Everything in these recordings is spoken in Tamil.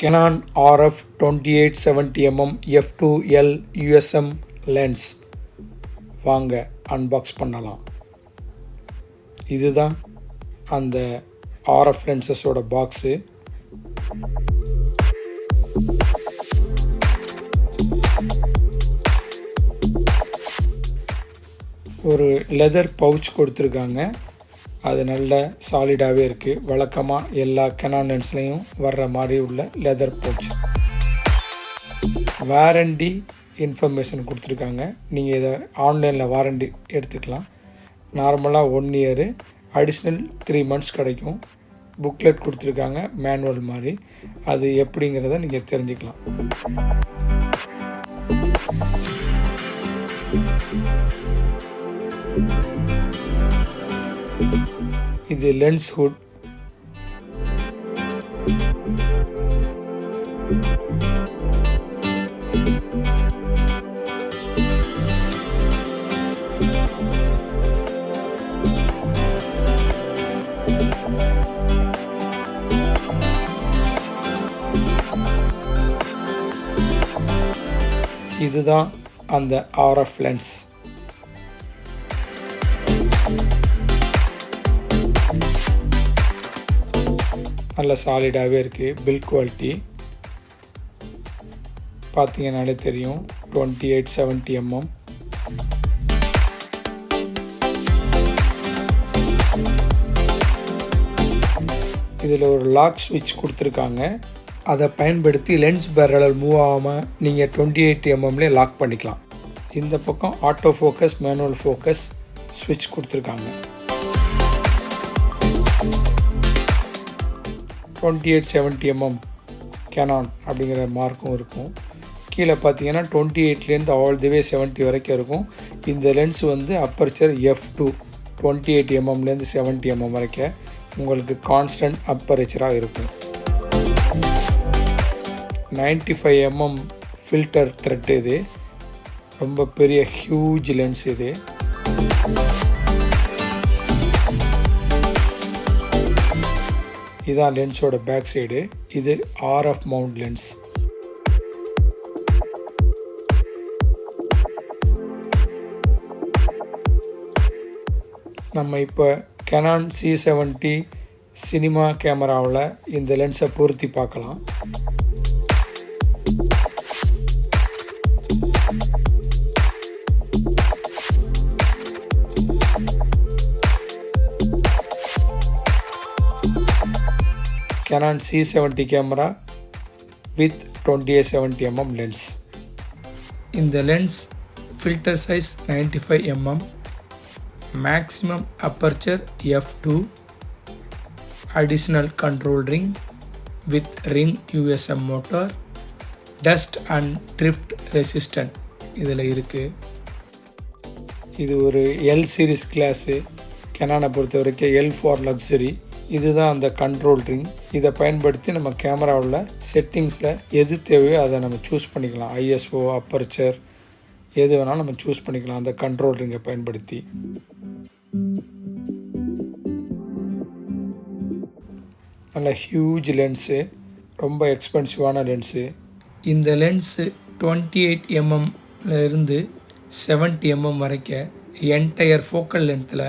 Canon RF 2870mm f2 L USM Lens வாங்க அன்பாக்ஸ் பண்ணலாம். இதுதான் அந்த RF லென்சஸோட பாக்ஸு. ஒரு லெதர் பவுச் கொடுத்துருக்காங்க. அது நல்ல சாலிடாகவே இருக்குது. வழக்கமாக எல்லா Canon லென்ஸ்லேயும் வர்ற மாதிரி உள்ள லெதர் பவுச். வாரண்டி இன்ஃபர்மேஷன் கொடுத்துருக்காங்க. நீங்கள் இதை ஆன்லைனில் வாரண்டி எடுத்துக்கலாம். நார்மலாக 1 இயர், அடிஷ்னல் 3 months கிடைக்கும். புக்லெட் கொடுத்துருக்காங்க, மேனுவல் மாதிரி. அது எப்படிங்கிறத நீங்கள் தெரிஞ்சுக்கலாம். இது லென்ஸ் ஹுட். இதுதான் அந்த RF லென்ஸ். நல்ல சாலிடாகவே இருக்குது. பில்ட் குவாலிட்டி பார்த்தீங்கன்னாலே தெரியும். 2870mm. இதில் ஒரு லாக் ஸ்விட்ச் கொடுத்துருக்காங்க. அதை பயன்படுத்தி லென்ஸ் பேரலல் மூவ் ஆகாமல் நீங்கள் 28mm லாக் பண்ணிக்கலாம். இந்த பக்கம் ஆட்டோ ஃபோக்கஸ், மேனுவல் ஃபோக்கஸ் ஸ்விட்ச் கொடுத்துருக்காங்க. 2870mm Canon அப்படிங்கிற மார்க்கும் இருக்கும். கீழே பார்த்தீங்கன்னா 28லேருந்து ஆல் தி வே 70 வரைக்கும் இருக்கும். இந்த லென்ஸ் வந்து அப்பர்ச்சர் f2 28mmலேருந்து 70mm வரைக்கும் உங்களுக்கு கான்ஸ்டன்ட் அப்பர்ச்சராக இருக்கும். 95mm filter thread. இது ரொம்ப பெரிய ஹியூஜ் லென்ஸ். இது இதான் லென்ஸோட பேக் சைடு. இது RF மவுண்ட் லென்ஸ். நம்ம இப்போ Canon C70 சினிமா கேமராவில் இந்த லென்ஸை பொருத்தி பார்க்கலாம். Canon C70 camera with 2870mm lens. இந்த lens filter size 95mm, maximum aperture f2, additional control ring with ring USM motor, dust and drift resistant இதில் இருக்குது. இது ஒரு L series கிளாஸு. Canon பொறுத்த வரைக்கும் L for luxury. இதுதான் அந்த கண்ட்ரோல் ரிங். இதை பயன்படுத்தி நம்ம கேமராவில் செட்டிங்ஸில் எது தேவையோ அதை நம்ம சூஸ் பண்ணிக்கலாம். ISO, அப்பர்ச்சர் எது வேணாலும் நம்ம சூஸ் பண்ணிக்கலாம் அந்த கண்ட்ரோல் ரிங்கை பயன்படுத்தி. நல்ல ஹியூஜ் லென்ஸு, ரொம்ப எக்ஸ்பென்சிவான லென்ஸு. இந்த லென்ஸு 28mm இருந்து 70mm வரைக்கும் என்டையர் ஃபோக்கல் லென்த்தில்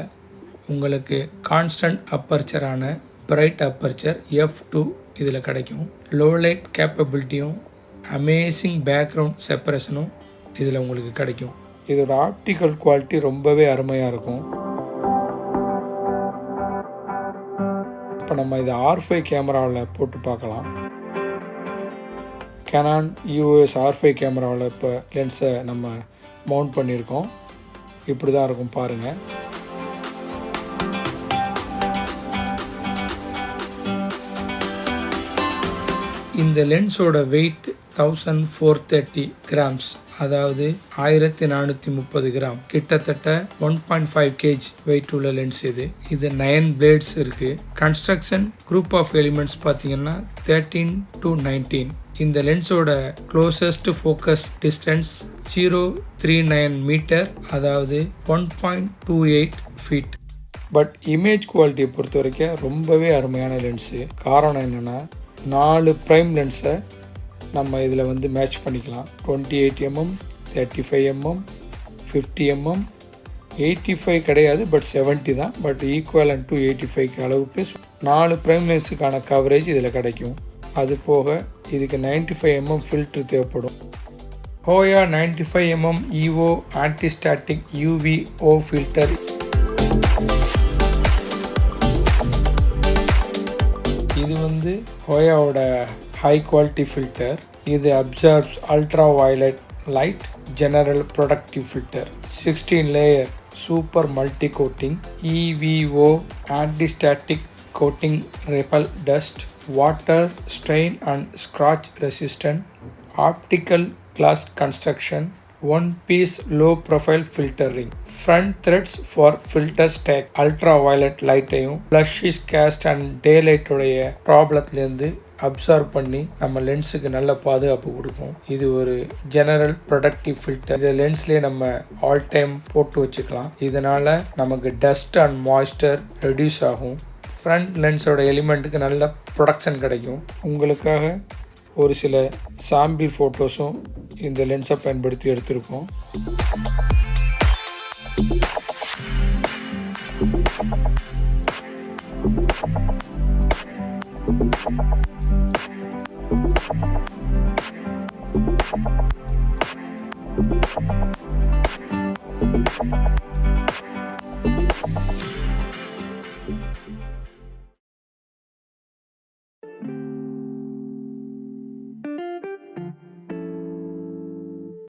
உங்களுக்கு கான்ஸ்டன்ட் அப்பர்ச்சரான பிரைட் அப்பர்ச்சர் f2 இதில் கிடைக்கும். லோ லைட் கேப்பபிலிட்டியும் அமேசிங் பேக்ரவுண்ட் செப்பரேஷனும் இதில் உங்களுக்கு கிடைக்கும். இதோட ஆப்டிக்கல் குவாலிட்டி ரொம்பவே அருமையாக இருக்கும். இப்போ நம்ம இதை R5 கேமராவில் போட்டு பார்க்கலாம். Canon EOS R5 கேமராவில் இப்போ லென்ஸை நம்ம மவுண்ட் பண்ணியிருக்கோம். இப்படி தான் இருக்கும் பாருங்கள். இந்த லென்ஸோட வெயிட் 1430 grams, அதாவது 1430 கிராம், கிட்டத்தட்ட 1.5 kg வெயிட் உள்ள லென்ஸ். இது 9 பிளேட்ஸ் இருக்குது. கன்ஸ்ட்ரக்ஷன் குரூப் ஆஃப் எலிமெண்ட்ஸ் பார்த்தீங்கன்னா 13 to 19. இந்த லென்ஸோட க்ளோசஸ்ட் ஃபோக்கஸ் டிஸ்டன்ஸ் 039 மீட்டர், அதாவது 1.28 feet. பட் இமேஜ் குவாலிட்டியை பொறுத்த வரைக்கும் ரொம்பவே அருமையான லென்ஸு. காரணம் என்னென்னா 4 ப்ரைம் லென்ஸை நம்ம இதில் வந்து மேட்ச் பண்ணிக்கலாம். 28mm, 35mm, 50mm, 85 கிடையாது, பட் 70 தான், பட் ஈக்குவலன்ட் டு 85 அளவுக்கு 4 ப்ரைம் லென்ஸுக்கான கவரேஜ் இதில் கிடைக்கும். அது போக இதுக்கு 95mm ஃபில்ட்ரு தேவைப்படும். Hoya 95mm EVO antistatic UVO filter. இது வந்து ஹோயாவோட ஹை குவாலிட்டி ஃபில்டர். இது absorbs ultraviolet light general protective filter. 16 layer super multi coating EVO antistatic coating repel dust, water, stain and scratch resistant, optical glass construction, one piece low profile filter ring, front threads for filter stack, ultraviolet லைட்டையும் flushes cast and daylight உடைய ப்ராப்ளத்துலேருந்து அப்சர்வ் பண்ணி நம்ம லென்ஸுக்கு நல்ல பாதுகாப்பு கொடுக்கும். இது ஒரு ஜெனரல் ப்ரொடக்டிவ் ஃபில்டர். இந்த லென்ஸ்லேயே நம்ம ஆல் டைம் போட்டு வச்சுக்கலாம். இதனால் நமக்கு டஸ்ட் அண்ட் மாய்ஸ்டர் ரெடியூஸ் ஆகும். ஃப்ரண்ட் லென்ஸோட எலிமெண்ட்டுக்கு நல்ல ப்ரொடக்ஷன் கிடைக்கும். உங்களுக்காக ஒரு சில சாம்பிள் ஃபோட்டோஸும் இந்த லென்ஸை பயன்படுத்தி எடுத்திருக்கோம்.